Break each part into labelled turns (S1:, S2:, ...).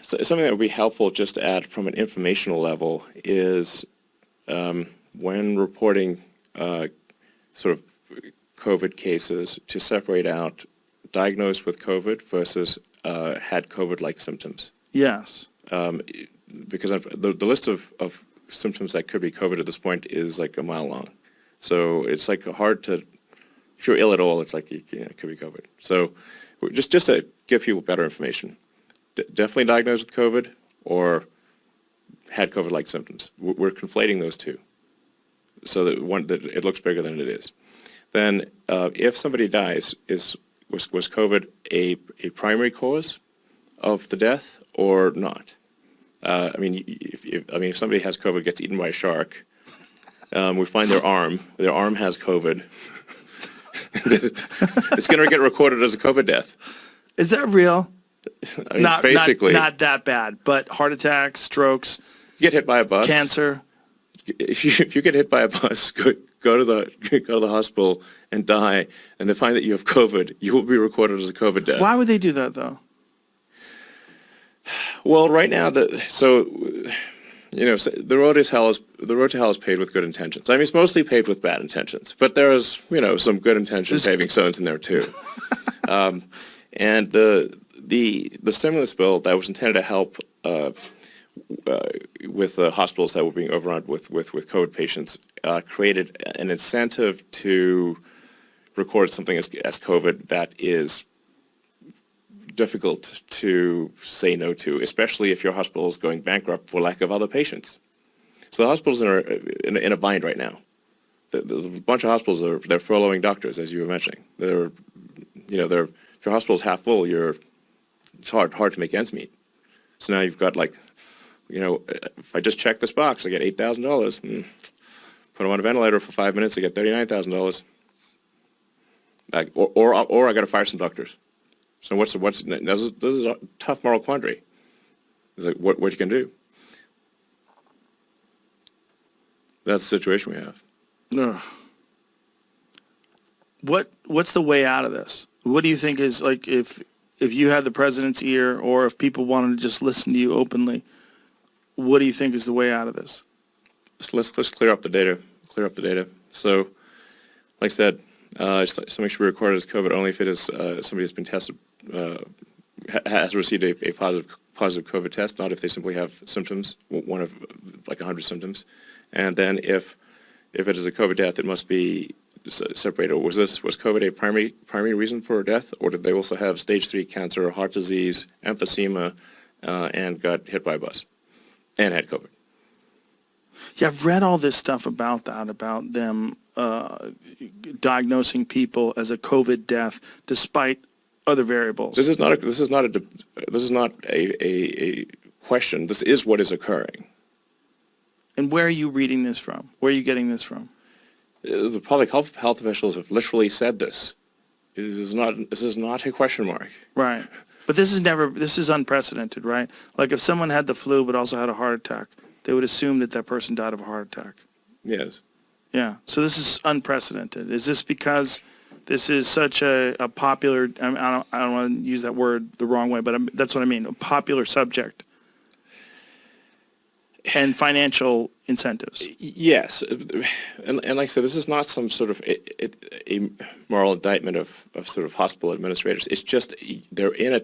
S1: So something that would be helpful just to add from an informational level is when reporting sort of COVID cases, to separate out diagnosed with COVID versus had COVID-like symptoms.
S2: Yes.
S1: Because the list of symptoms that could be COVID at this point is like a mile long. So it's like hard to, if you're ill at all, it's like, it could be COVID. So just to give people better information, definitely diagnosed with COVID or had COVID-like symptoms. We're conflating those two so that it looks bigger than it is. Then if somebody dies, was COVID a primary cause of the death or not? I mean, if somebody has COVID, gets eaten by a shark, we find their arm has COVID, it's going to get recorded as a COVID death.
S2: Is that real?
S1: I mean, basically.
S2: Not that bad, but heart attacks, strokes.
S1: You get hit by a bus.
S2: Cancer.
S1: If you get hit by a bus, go to the hospital and die, and they find that you have COVID, you will be recorded as a COVID death.
S2: Why would they do that, though?
S1: Well, right now, the road to hell is paved with good intentions. I mean, it's mostly paved with bad intentions, but there's some good intention paving stones in there too. And the stimulus bill that was intended to help with hospitals that were being overrun with COVID patients created an incentive to record something as COVID that is difficult to say no to, especially if your hospital is going bankrupt for lack of other patients. So the hospitals are in a bind right now. There's a bunch of hospitals they're furloughing doctors, as you were mentioning. If your hospital's half full, it's hard to make ends meet. So now you've got if I just check this box, I get $8,000. Put them on a ventilator for 5 minutes, I get $39,000. Or I got to fire some doctors. So this is a tough moral quandary. It's like what you can do. That's the situation we have.
S2: Ugh. What's the way out of this? What do you think is, like, if you had the president's ear, or if people wanted to just listen to you openly, what do you think is the way out of this?
S1: So let's clear up the data. So, like I said, somebody should be recorded as COVID only if it is somebody has been tested, has received a positive COVID test, not if they simply have symptoms, one of like 100 symptoms. And then if it is a COVID death, it must be separated. Was COVID a primary reason for death, or did they also have stage 3 cancer, heart disease, emphysema, and got hit by a bus and had COVID?
S2: Yeah, I've read all this stuff about them diagnosing people as a COVID death despite other variables.
S1: This is not a question. This is what is occurring.
S2: And where are you reading this from? Where are you getting this from?
S1: The public health officials have literally said this. This is not a question mark.
S2: Right. But this is unprecedented, right? Like if someone had the flu but also had a heart attack, they would assume that person died of a heart attack.
S1: Yes.
S2: Yeah. So this is unprecedented. Is this because this is such a popular, I don't want to use that word the wrong way, but that's what I mean, a popular subject, and financial incentives? Yes.
S1: And like I said, this is not some sort of a moral indictment of sort of hospital administrators. It's just they're in a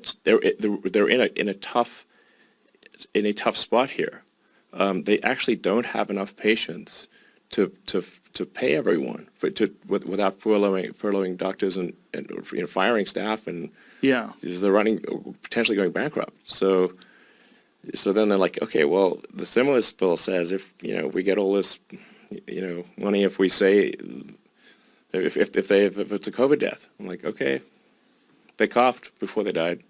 S1: tough spot here. They actually don't have enough patients to pay everyone without furloughing doctors and firing staff, and
S2: yeah,
S1: they're potentially going bankrupt. So then they're like, okay, well, the stimulus bill says if we get all this money, if we say if it's a COVID death, I'm like, okay, they coughed before they died.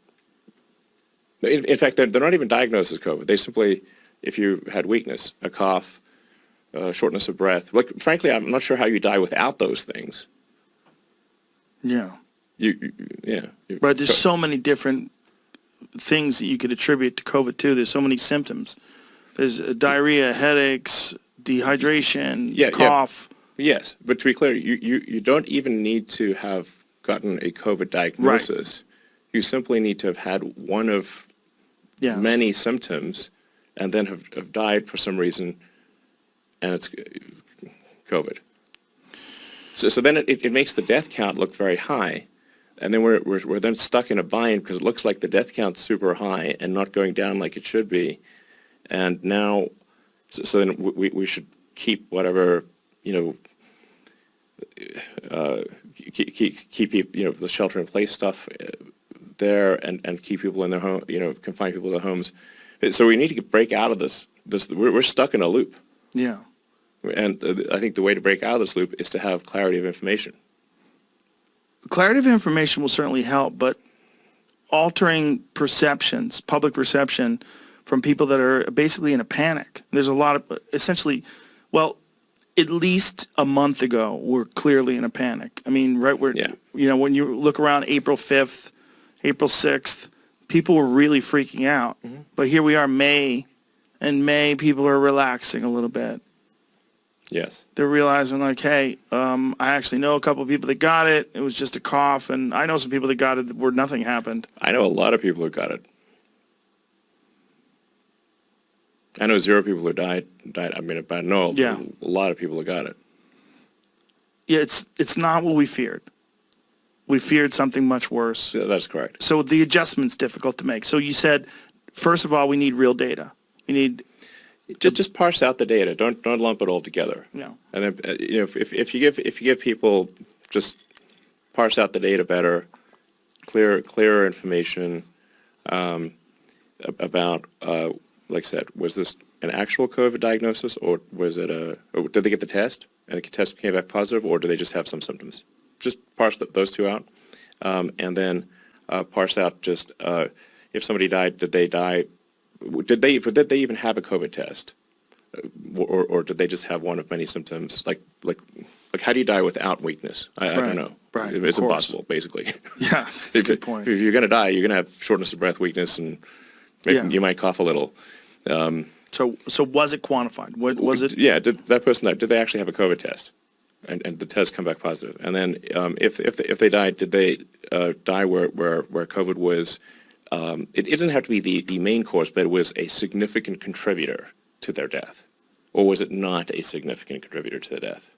S1: In fact, they're not even diagnosed as COVID. They simply, if you had weakness, a cough, shortness of breath. Like, frankly, I'm not sure how you die without those things.
S2: Yeah.
S1: But
S2: there's so many different things that you could attribute to COVID too. There's so many symptoms. There's diarrhea, headaches, dehydration, cough.
S1: Yes, but to be clear, you don't even need to have gotten a COVID diagnosis. Right. You simply need to have had one of
S2: Yes.
S1: many symptoms and then have died for some reason, and it's COVID. So then it makes the death count look very high, and then we're then stuck in a bind because it looks like the death count's super high and not going down like it should be, and now, so then we should keep whatever, keep the shelter in place stuff there and keep people in their home, confine people to their homes. So we need to break out of this. We're stuck in a loop.
S2: Yeah.
S1: And I think the way to break out of this loop is to have clarity of information.
S2: Clarity of information will certainly help, but altering perceptions, public perception from people that are basically in a panic. There's a lot of, essentially, well, at least a month ago, we're clearly in a panic. I mean, right where, when you look around April 5th, April 6th, people were really freaking out. Mm-hmm. But here we are, May, and May, people are relaxing a little bit.
S1: Yes.
S2: They're realizing, like, hey, I actually know a couple of people that got it. It was just a cough. And I know some people that got it where nothing happened.
S1: I know a lot of people who got it. I know 0 people who died. I mean, I know a lot of people who got it.
S2: Yeah, it's not what we feared. We feared something much worse.
S1: Yeah, that's correct.
S2: So the adjustment's difficult to make. So you said, first of all, we need real data. We need...
S1: Just parse out the data. Don't lump it all together.
S2: No.
S1: And then if you give people, just parse out the data better, clearer information about, like I said, was this an actual COVID diagnosis, or was it or did they get the test and the test came back positive, or do they just have some symptoms? Just parse those two out, and then parse out just if somebody died, did they die? Did they even have a COVID test, or did they just have one of many symptoms? Like how do you die without weakness? I don't know.
S2: Right.
S1: It's impossible, basically.
S2: Yeah, that's a good point.
S1: If you're going to die, you're going to have shortness of breath, weakness, and maybe you might cough a little.
S2: So was it quantified? What was it?
S1: Yeah, did that person die? Did they actually have a COVID test, and the test come back positive? And then if they died, did they die where COVID was? It doesn't have to be the main cause, but it was a significant contributor to their death, or was it not a significant contributor to their death?